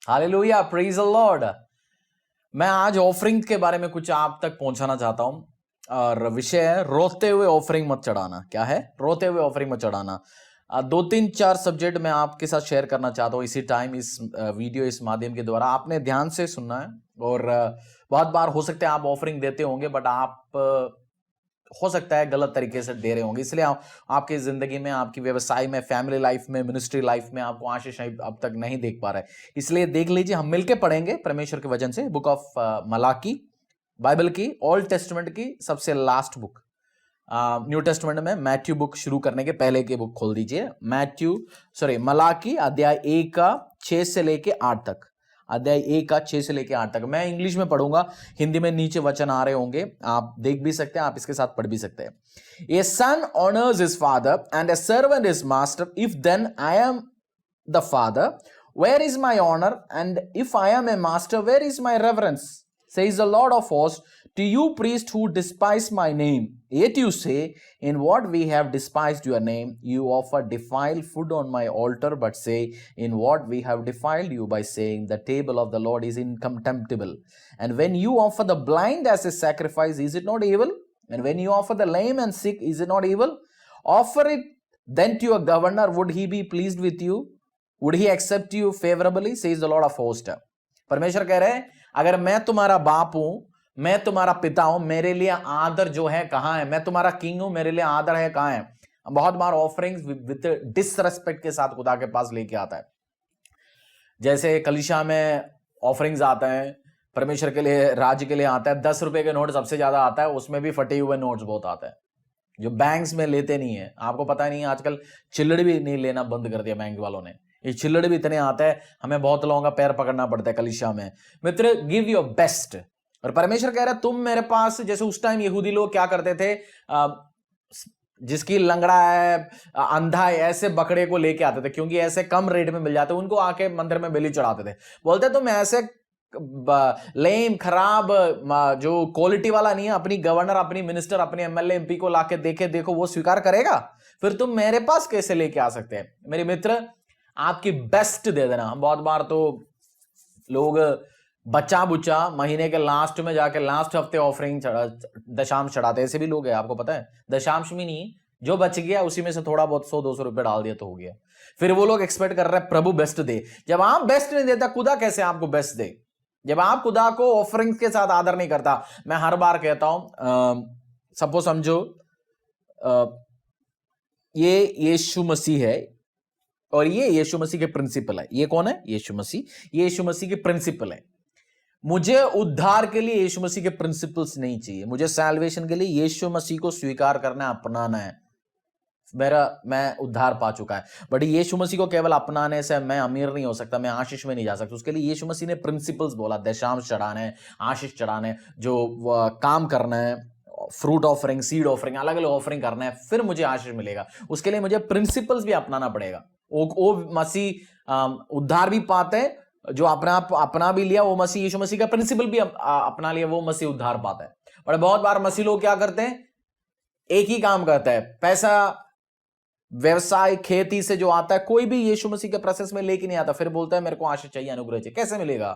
Hallelujah, praise the Lord. मैं आज offering के बारे में कुछ आप तक पहुंचाना चाहता हूं और विषय है रोते हुए ऑफरिंग मत चढ़ाना। क्या है? रोते हुए ऑफरिंग मत चढ़ाना। दो तीन चार सब्जेक्ट मैं आपके साथ शेयर करना चाहता हूं इसी टाइम, इस वीडियो, इस माध्यम के द्वारा। आपने ध्यान से सुनना है और बहुत बार हो सकता है आप ऑफरिंग देते होंगे बट आप हो सकता है गलत तरीके से दे रहे होंगे, इसलिए आपकी जिंदगी में, आपकी व्यवसाय में, फैमिली लाइफ में, मिनिस्ट्री लाइफ में आपको आशीष अब तक नहीं देख पा रहे। इसलिए देख लीजिए, हम मिलके पढ़ेंगे परमेश्वर के वचन से बुक ऑफ मलाकी, बाइबल की ओल्ड टेस्टमेंट की सबसे लास्ट बुक। न्यू टेस्टमेंट में मैथ्यू बुक शुरू करने के पहले की बुक खोल दीजिए। मलाकी अध्याय 1 का 6 से लेके 8 तक। अध्याय 1 का 6 से लेके 8 तक। मैं इंग्लिश में पढ़ूंगा, हिंदी में नीचे वचन आ रहे होंगे, आप देख भी सकते हैं, आप इसके साथ पढ़ भी सकते हैं। A son honours his father and a servant his master. If then I am the father, where is my honor? And if I am a master, where is my reverence? Says the Lord of hosts, to you priests who despise my name. Yet you say, in what we have despised your name, you offer defiled food on my altar, but say, in what we have defiled you by saying, the table of the Lord is incontemptible. And when you offer the blind as a sacrifice, is it not evil? And when you offer the lame and sick, is it not evil? Offer it then to your governor, would he be pleased with you? Would he accept you favorably? Says the Lord of hosts. परमेश्वर कह रहे हैं, अगर मैं तुम्हारा बाप हूं, मैं तुम्हारा पिता हूं, मेरे लिए आदर जो है कहां है? मैं तुम्हारा किंग हूं, मेरे लिए आदर है कहां है? बहुत बार ऑफरिंग्स विद डिसरेस्पेक्ट के साथ खुदा के पास लेके आता है। जैसे कलीसिया में ऑफरिंग्स आता है, परमेश्वर के लिए, राज्य के लिए आता है। 10 रुपए के नोट सबसे ज्यादा आता है, उसमें भी फटे हुए नोट्स बहुत आता है जो बैंक्स में लेते नहीं है। आपको पता नहीं, आजकल चिल्लड़ भी नहीं लेना बंद कर दिया बैंक वालों ने। ये चिल्लड़ भी इतने आते हैं, हमें बहुत लोगों का पैर पकड़ना पड़ता है कलीसिया में। मित्र, गिव योर बेस्ट। और परमेश्वर कह रहा है, तुम मेरे पास, जैसे उस टाइम यहूदी लोग क्या करते थे, जिसकी लंगड़ा है, अंधा है, ऐसे बकरे को लेके आते थे, क्योंकि ऐसे कम रेट में मिल जाते, उनको आके मंदिर में बलि चढ़ाते थे। बोलते तुम ऐसे लेम, खराब, जो क्वालिटी वाला नहीं है, अपनी गवर्नर, अपनी मिनिस्टर, अपने एमएलए एमपी को लाके देखो वो स्वीकार करेगा, फिर तुम मेरे पास कैसे लेके आ सकते हैं? मेरे मित्र, आपकी बेस्ट दे देना। हम बहुत बार तो लोग बच्चा बुच्चा महीने के लास्ट में जाके लास्ट हफ्ते ऑफरिंग दशांश चढ़ाते, ऐसे भी लोग हैं, आपको पता है। दशांश भी नहीं, जो बच गया उसी में से थोड़ा बहुत 100-200 रुपए डाल दिया तो हो गया। फिर वो लोग एक्सपेक्ट कर रहे हैं प्रभु बेस्ट दे। जब आप बेस्ट नहीं देता, खुदा कैसे आपको बेस्ट दे? जब आप खुदा को ऑफरिंग के साथ आदर नहीं करता। मैं हर बार कहता हूं, सपोज समझो ये यीशु मसीह है और ये यीशु मसीह के प्रिंसिपल है। ये कौन है? यीशु मसीह। ये यीशु मसीह के प्रिंसिपल है। मुझे उद्धार के लिए यीशु मसीह के प्रिंसिपल्स नहीं चाहिए। मुझे सैल्वेशन के लिए यीशु मसीह को स्वीकार करना है, अपनाना है। मैं उद्धार पा चुका है, बट यीशु मसीह को केवल अपनाने से मैं अमीर नहीं हो सकता, मैं आशीष में नहीं जा सकता। उसके लिए यीशु मसीह ने प्रिंसिपल्स बोला, दशांश चढ़ाने, आशीष चढ़ाने, जो काम करना है, फ्रूट ऑफरिंग, सीड ऑफरिंग, अलग अलग ऑफरिंग करना है, फिर मुझे आशीष मिलेगा। उसके लिए मुझे प्रिंसिपल्स भी अपनाना पड़ेगा। वो मसीह उद्धार भी पाते हैं, जो अपना भी लिया, वो मसीह, यीशु मसीह का प्रिंसिपल भी अपना लिया, वो मसीह उद्धार पाता है। पर बहुत बार मसीह लोग क्या करते हैं, एक ही काम करता है, पैसा, व्यवसाय, खेती से जो आता है, कोई भी यीशु मसीह के प्रोसेस में लेके नहीं आता, फिर बोलता है मेरे को आशीष चाहिए, अनुग्रह चाहिए। कैसे मिलेगा?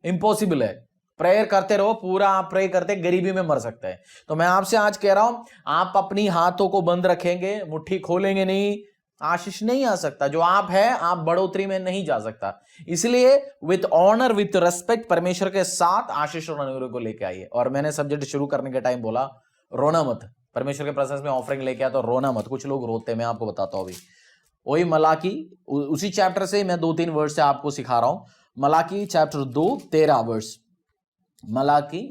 इम्पॉसिबल है। प्रेयर करते रहो, पूरा आप प्रे करते, गरीबी में मर सकते हैं। तो मैं आपसे आज कह रहा हूं, आप अपनी हाथों को बंद रखेंगे, मुट्ठी खोलेंगे नहीं, आशीष नहीं आ सकता। जो आप है, आप बढ़ोतरी में नहीं जा सकता। इसलिए विथ ऑनर, विथ रेस्पेक्ट, परमेश्वर के साथ आशीष और अनुग्रह को लेके आइए। और मैंने सब्जेक्ट शुरू करने के टाइम बोला, रोना मत। परमेश्वर के प्रेजेंस में ऑफरिंग लेके आया तो रोना मत। कुछ लोग रोते हैं, मैं आपको बताता हूं अभी। वही मलाकी, उसी चैप्टर से मैं 2-3 वर्ड से आपको सिखा रहा हूं। Malachi chapter 2 13 verse. Malachi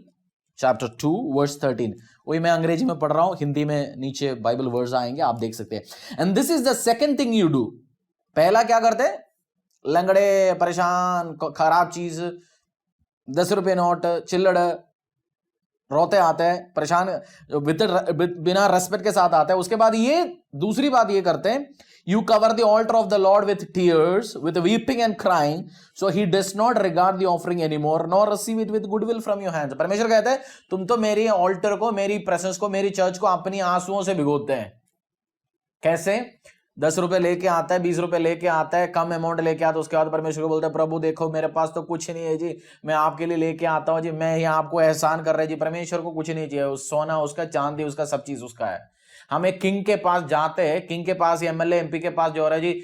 chapter 2 verse 13। वही मैं अंग्रेजी में पढ़ रहा हूं, हिंदी में नीचे बाइबल वर्ड्स आएंगे, आप देख सकते हैं। And this is the second thing you do. पहला क्या करते हैं? लंगड़े, परेशान, खराब चीज, 10 रुपए नोट, चिल्लड़, रोते आते हैं, परेशान, बिना रेस्पेक्ट के साथ आते हैं। उसके बाद ये दूसरी बात ये करते हैं, you cover the altar of the Lord with tears, with weeping and crying, so he does not regard the offering anymore, nor receive it with goodwill from your hands. परमेश्वर कहता है, तुम तो मेरी ऑल्टर को, मेरी प्रेजेंस को, मेरी चर्च को अपनी आंसुओं से भिगोते हैं। कैसे? ₹10 लेके आता है, ₹20 लेके आता है, कम अमाउंट लेके आता है, उसके बाद परमेश्वर को बोलता है प्रभु देखो मेरे पास तो कुछ नहीं है जी, मैं आपके लिए लेके आता हूं जी, मैं यहाँ आपको एहसान कर रहा है जी। परमेश्वर को कुछ नहीं चाहिए, उस सोना उसका, चांदी उसका, सब चीज उसका है। हम एक किंग के पास जाते हैं, किंग के पास, एमएलए एमपी के पास जो हो रहा है जी,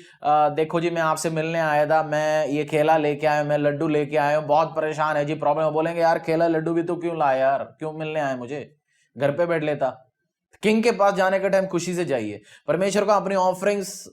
देखो जी मैं आपसे मिलने आया था, मैं ये केला लेके आया, मैं लड्डू लेके आया हूँ, बहुत परेशान है जी, प्रॉब्लम। बोलेंगे यार केला लड्डू भी तो क्यों लाया यार, क्यों मिलने आए, मुझे घर पे बैठ लेता। किंग के पास जाने के टाइम खुशी से जाइए। परमेश्वर को अपनी ऑफरिंग्स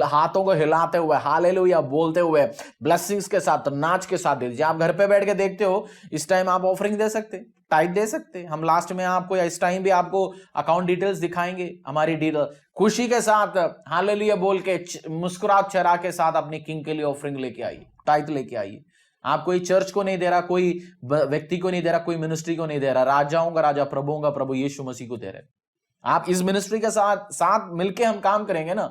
हाथों को हिलाते हुए, हालेलुया बोलते हुए, ब्लेसिंग्स के साथ, नाच के साथ दे दीजिए। आप घर पे बैठ के देखते हो, इस टाइम आप ऑफरिंग दे सकते, टाइप दे सकते। हम लास्ट में आपको या इस टाइम भी आपको अकाउंट डिटेल्स दिखाएंगे, हमारी डिटेल खुशी के साथ हालेलुया बोल के, मुस्कुराहट चेहरा के साथ अपनी किंग के लिए ऑफरिंग लेके आइए, टाइप लेके आइए। आप कोई चर्च को नहीं दे रहा, कोई व्यक्ति को नहीं दे रहा, कोई मिनिस्ट्री को नहीं दे रहा, राजाओं का राजा, प्रभुओं का प्रभु यीशु मसीह को दे रहे। आप इस मिनिस्ट्री के साथ मिलके हम काम करेंगे ना।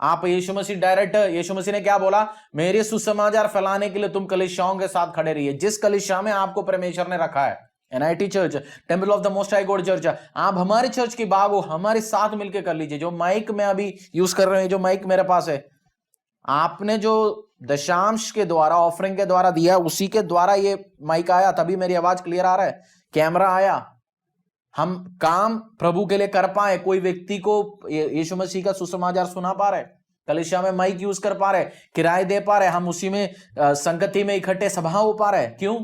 आप यीशु मसीह डायरेक्ट, यीशु मसीह ने क्या बोला, मेरे सुसमाचार फैलाने के लिए तुम कलीसियाओं के साथ खड़े रहिए। जिस कलीसिया में आपको परमेश्वर ने रखा है, NIT church, temple of the most high God church, आप हमारे चर्च की बाग हो, हमारे साथ मिलकर कर लीजिए। जो माइक में अभी यूज कर रहे हैं, जो माइक मेरे पास है, आपने जो दशांश के द्वारा, ऑफरिंग के द्वारा दिया, उसी के द्वारा ये माइक आया, तभी मेरी आवाज क्लियर आ रहा है, कैमरा आया, हम काम प्रभु के लिए कर पाए, कोई व्यक्ति को यीशु मसीह का सुसमाचार सुना पा रहे, कलीसिया में माइक यूज कर पा रहे, किराए दे पा रहे, हम उसी में संगति में इकट्ठे सभा हो पा रहे। क्यों?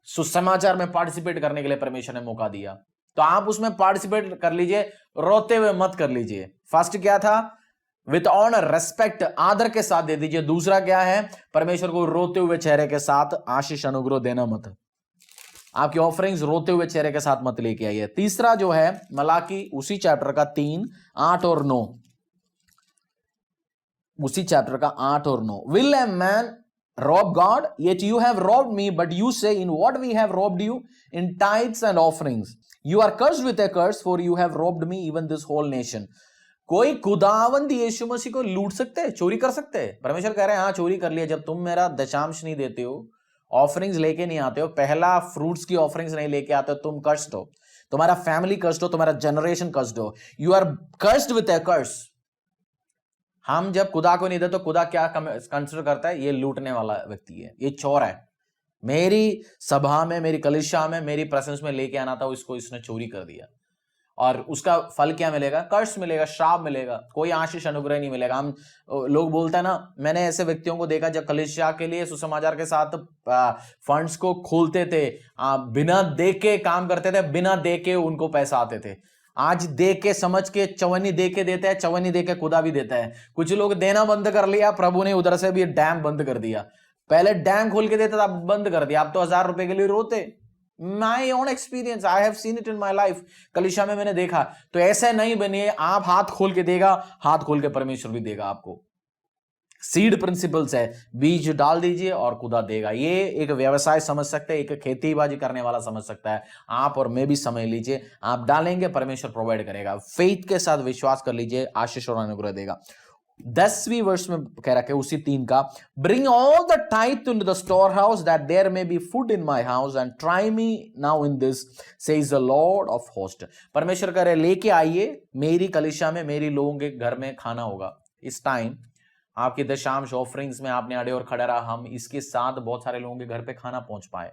सुसमाचार में पार्टिसिपेट करने के लिए परमेश्वर ने मौका दिया। तो आप उसमें पार्टिसिपेट कर लीजिए, रोते हुए मत कर लीजिए। फर्स्ट क्या था? विथ ऑनर, रेस्पेक्ट, आदर के साथ दे दीजिए। दूसरा क्या है? परमेश्वर को रोते हुए चेहरे के साथ आशीष अनुग्रह देना मत। आपकी ऑफरिंग्स रोते हुए चेहरे के साथ मत लेके आइए। तीसरा जो है मलाकी, उसी चैप्टर का 3, 8 और 9, उसी चैप्टर का 8 और 9। Will a man rob God? Yet you have robbed me. But you say, in what we have robbed you? In tithes and offerings. You are cursed with a curse, for you have robbed me, even this whole nation. कोई खुदावंद यीशु मसीह को लूट सकते हैं, चोरी कर सकते हैं? परमेश्वर कह रहे हैं हाँ चोरी कर लिया। जब तुम मेरा दशांश नहीं देते हो, ऑफरिंग्स लेके नहीं आते हो, पहला फ्रूट्स की ऑफरिंग्स नहीं लेके आते हो, तुम कर्स्ड हो, तुम्हारा फैमिली कर्स्ड हो, तुम्हारा जनरेशन कर्स्ड हो। You are cursed with a curse. हम जब खुदा को नहीं दे तो खुदा क्या कंसिडर करता है? ये लूटने वाला व्यक्ति है, ये चोर है। मेरी सभा में, मेरी कलीसिया में, मेरी प्रेजेंस में लेके आना था, इसको इसने चोरी कर दिया। और उसका फल क्या मिलेगा? कर्स मिलेगा, श्राप मिलेगा, कोई आशीष अनुग्रह नहीं मिलेगा। हम लोग बोलते हैं ना, मैंने ऐसे व्यक्तियों को देखा जब कलीसिया के लिए सुसमाचार के साथ फंड्स को खोलते थे, बिना दे के काम करते थे, बिना दे के उनको पैसा आते थे। आज दे के, समझ के, चवन्नी दे के देते हैं, चवन्नी दे के खुदा भी देता है। कुछ लोग देना बंद कर लिया, प्रभु ने उधर से भी डैम बंद कर दिया। पहले डैम खोल के देता था, बंद कर दिया। अब तो 1000 रुपए के लिए रोते। My own experience, I have seen it in my life. कलीसिया में मैंने देखा। तो ऐसे नहीं बनिए, आप हाथ खोल के देगा, हाथ खोल के परमेश्वर भी देगा आपको। सीड प्रिंसिपल्स है, बीज डाल दीजिए और खुदा देगा। ये एक व्यवसाय समझ सकते हैं, एक खेतीबाजी करने वाला समझ सकता है। आप और मैं भी समझ लीजिए, आप डालेंगे, परमेश्वर प्रोवाइड करेगा। फेथ के साथ विश्वास कर लीजिए, आशीष और अनुग्रह देगा। 10वीं वर्ष में कह रखा है उसी 3 का, bring all the tithe into the store house that there may be food in my house and try me now in this says the Lord of host. परमेश्वर कह रहे लेके आइए, मेरी कलीसिया में, मेरी लोगों के घर में खाना होगा। इस टाइम आपकी दशांश ऑफरिंग्स में आपने आड़े और खड़ा रहा, हम इसके साथ बहुत सारे लोगों के घर पे खाना पहुंच पाए।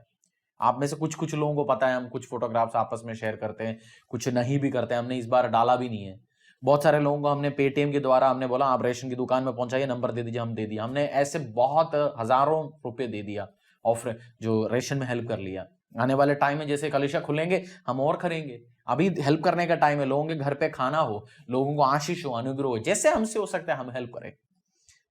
आप में से कुछ लोगों को पता है, हम कुछ फोटोग्राफ्स आपस में शेयर करते हैं, कुछ नहीं भी करते हैं। हमने इस बार डाला भी नहीं है। बहुत सारे लोगों को हमने पेटीएम के द्वारा हमने बोला आप रेशन की दुकान में पहुंचाइए, नंबर दे दीजिए, हम दे दिया। हमने ऐसे बहुत हजारों रुपए दे दिया ऑफर, जो रेशन में हेल्प कर लिया। आने वाले टाइम में जैसे कलीसिया खुलेंगे, हम और करेंगे। अभी हेल्प करने का टाइम है, लोगों के घर पे खाना हो, लोगों को आशीष हो, अनुग्रह हो, जैसे हमसे हो सकता है हम हेल्प करें।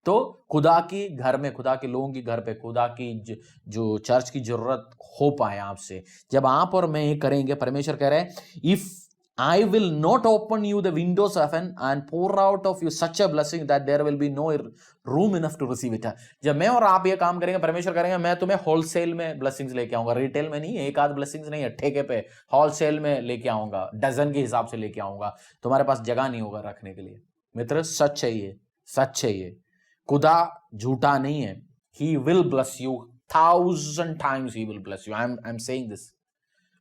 तो खुदा की घर में, खुदा के लोगों की घर पे, खुदा की जो चर्च की जरूरत हो पाए आपसे, जब आप और मैं करेंगे, परमेश्वर कह रहे हैं, if I will not open you the windows of heaven and pour out of you such a blessing that there will be no room enough to receive it. जब मैं और आप ये काम करेंगे, परमेश्वर करेंगे, मैं तुम्हें होलसेल में ब्लेसिंग्स लेके आऊंगा, रिटेल में नहीं, एक आध ब्लेसिंग्स नहीं है, ठेके पे होलसेल में लेके आऊंगा, डजन के हिसाब से लेके आऊंगा। तुम्हारे पास जगह नहीं होगा रखने के लिए। मित्र, सच है ये, सच है ये। खुदा झूठा नहीं है। He will bless you 1000 times. He will bless you. I'm saying this.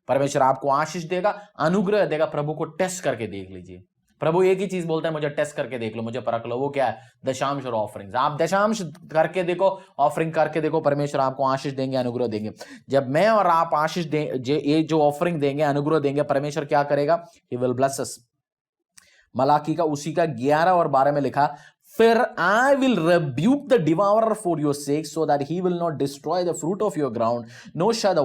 परमेश्वर आपको आशीष देगा, अनुग्रह देगा। प्रभु को टेस्ट करके देख लीजिए, प्रभु एक ही चीज बोलता है, मुझे टेस्ट करके देख लो, मुझे परख लो। वो क्या है? दशांश और ऑफरिंग्स। आप दशांश करके देखो, ऑफरिंग करके देखो, परमेश्वर आपको आशीष देंगे, अनुग्रह देंगे। जब मैं और आप आशीष दें, ये जो ऑफरिंग देंगे, अनुग्रह देंगे, परमेश्वर क्या करेगा? He will bless us. Malachi का उसी का 11 और 12 में लिखा, फिर I will rebuke the devourer for your sake, so that he will not destroy the fruit of your ground, nor shall the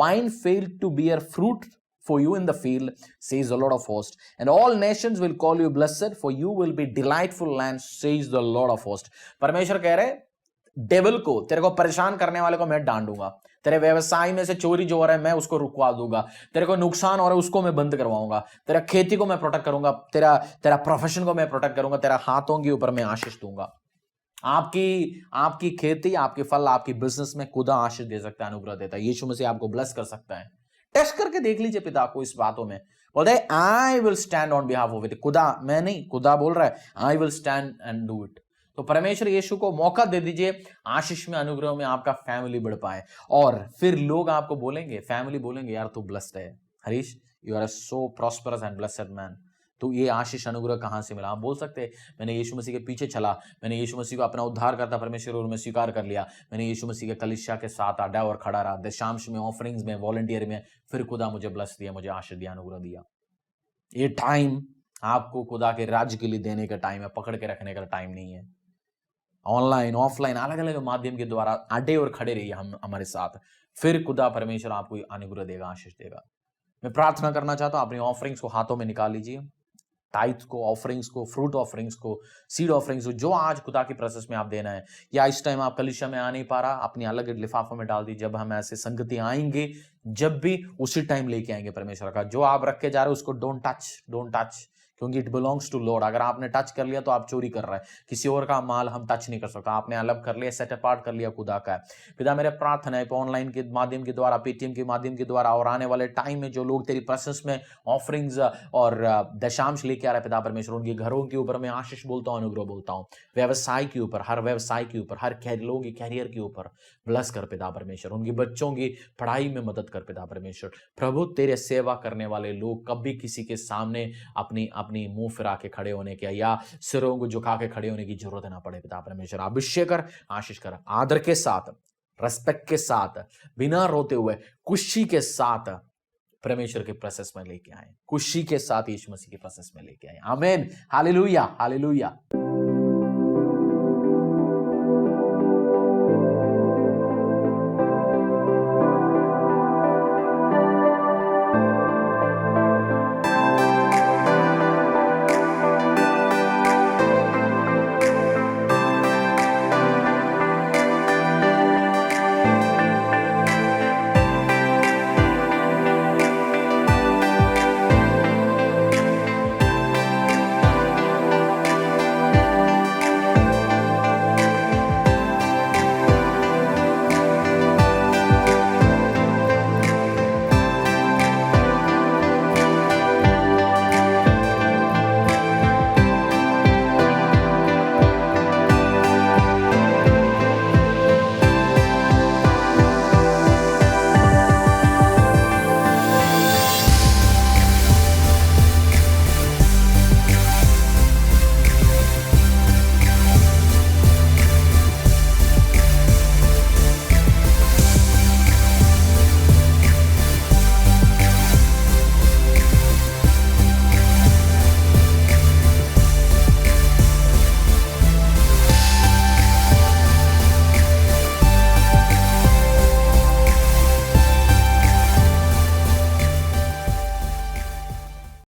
wine fail to bear fruit for you in the field, says the Lord of hosts. And all nations will call you blessed, for you will be delightful land, says the Lord of hosts. परमेश्वर कह रहे, devil को, तेरे को परेशान करने वाले को मैं डांटूंगा। तेरे व्यवसाय में से चोरी जो हो रहा है मैं उसको रुकवा दूंगा। तेरे को नुकसान हो रहा है उसको मैं बंद करवाऊंगा। तेरा खेती को मैं प्रोटेक्ट करूंगा। तेरा प्रोफेशन को मैं प्रोटेक्ट करूंगा। तेरा हाथों के ऊपर मैं आशीष दूंगा। आपकी खेती, आपके फल, आपकी बिजनेस में खुदा आशीष दे सकता है, अनुग्रह देता है। यीशु मसीह आपको ब्लेस कर सकता है। टेस्ट करके देख लीजिए पिता को इस बातों में। बोलते हैं I will stand on behalf of it. खुदा, मैं नहीं, खुदा बोल रहा है I will stand and do it. तो परमेश्वर यीशु को मौका दे दीजिए, आशीष में, अनुग्रह में आपका फैमिली बढ़ पाए। और फिर लोग आपको बोलेंगे, फैमिली बोलेंगे, यार तू ब्लेस्ड है Harish, you are so prosperous and blessed man. तो ये आशीष अनुग्रह कहां से मिला? आप बोल सकते हैं मैंने यीशु मसीह के पीछे चला, मैंने यीशु मसीह को अपना उद्धार करता परमेश्वर और मैं स्वीकार कर लिया, मैंने यीशु मसीह के कलीसिया के साथ आडा और खड़ा रहा, दशांश में, ऑफरिंग्स में, वॉलंटियर में, फिर खुदा मुझे ब्लेस दिया, मुझे आशीष दिया, अनुग्रह दिया। ये टाइम आपको खुदा के राज्य के लिए देने का टाइम है, पकड़ के रखने का टाइम नहीं है। ऑनलाइन, ऑफलाइन, अलग अलग माध्यम के द्वारा आडे और खड़े रहिए हम हमारे साथ, फिर खुदा परमेश्वर आपको अनुग्रह देगा, आशीष देगा। मैं प्रार्थना करना चाहता हूं, अपनी ऑफरिंग्स को हाथों में निकाल लीजिए, टाइथ को, ऑफरिंग्स को, फ्रूट ऑफरिंग्स को, सीड ऑफरिंग्स को, जो आज खुदा की प्रोसेस में आप देना है। या इस टाइम आप कलीसिया में आ नहीं पा रहा, अपनी अलग लिफाफों में डाल दी। जब हम ऐसे संगति आएंगे, जब भी उसी टाइम लेके आएंगे परमेश्वर का। जो आप रख के जा रहे हो उसको डोंट टच, क्योंकि इट बिलोंग्स टू लॉर्ड। अगर आपने टच कर लिया तो आप चोरी कर रहे हैं। किसी और का माल हम टच नहीं कर सकता। आपने अलग कर लिया, सेट अपार्ट कर लिया, खुदा का है। पिता, मेरे प्रार्थना है ऑनलाइन के माध्यम के द्वारा, पेटीएम के माध्यम के द्वारा और आने वाले टाइम में जो लोग तेरी प्रोसेस में ऑफरिंग्स और दशांश लेके आ रहे पिता परमेश्वर, उनके घरों के ऊपर मैं आशीष बोलता हूँ, अनुग्रह बोलता हूँ। व्यवसाय के ऊपर, हर व्यवसाय के ऊपर, हर लोगों के कैरियर के ऊपर ब्लेस कर पिता परमेश्वर। उनके बच्चों की पढ़ाई में मदद कर पिता परमेश्वर। प्रभु, तेरे सेवा करने वाले लोग कभी किसी के सामने अपनी मुंह फिरा के खड़े होने के या सिरों को झुका के खड़े होने की जरूरत ना पड़े पिता परमेश्वर। अभिषेक कर, आशीष कर, आदर के साथ, रेस्पेक्ट के साथ, बिना रोते हुए, खुशी के साथ परमेश्वर के प्रोसेस में लेके आए, खुशी के साथ यीशु मसीह के प्रोसेस में लेके आए। आमीन, हालेलुया, हालेलुया।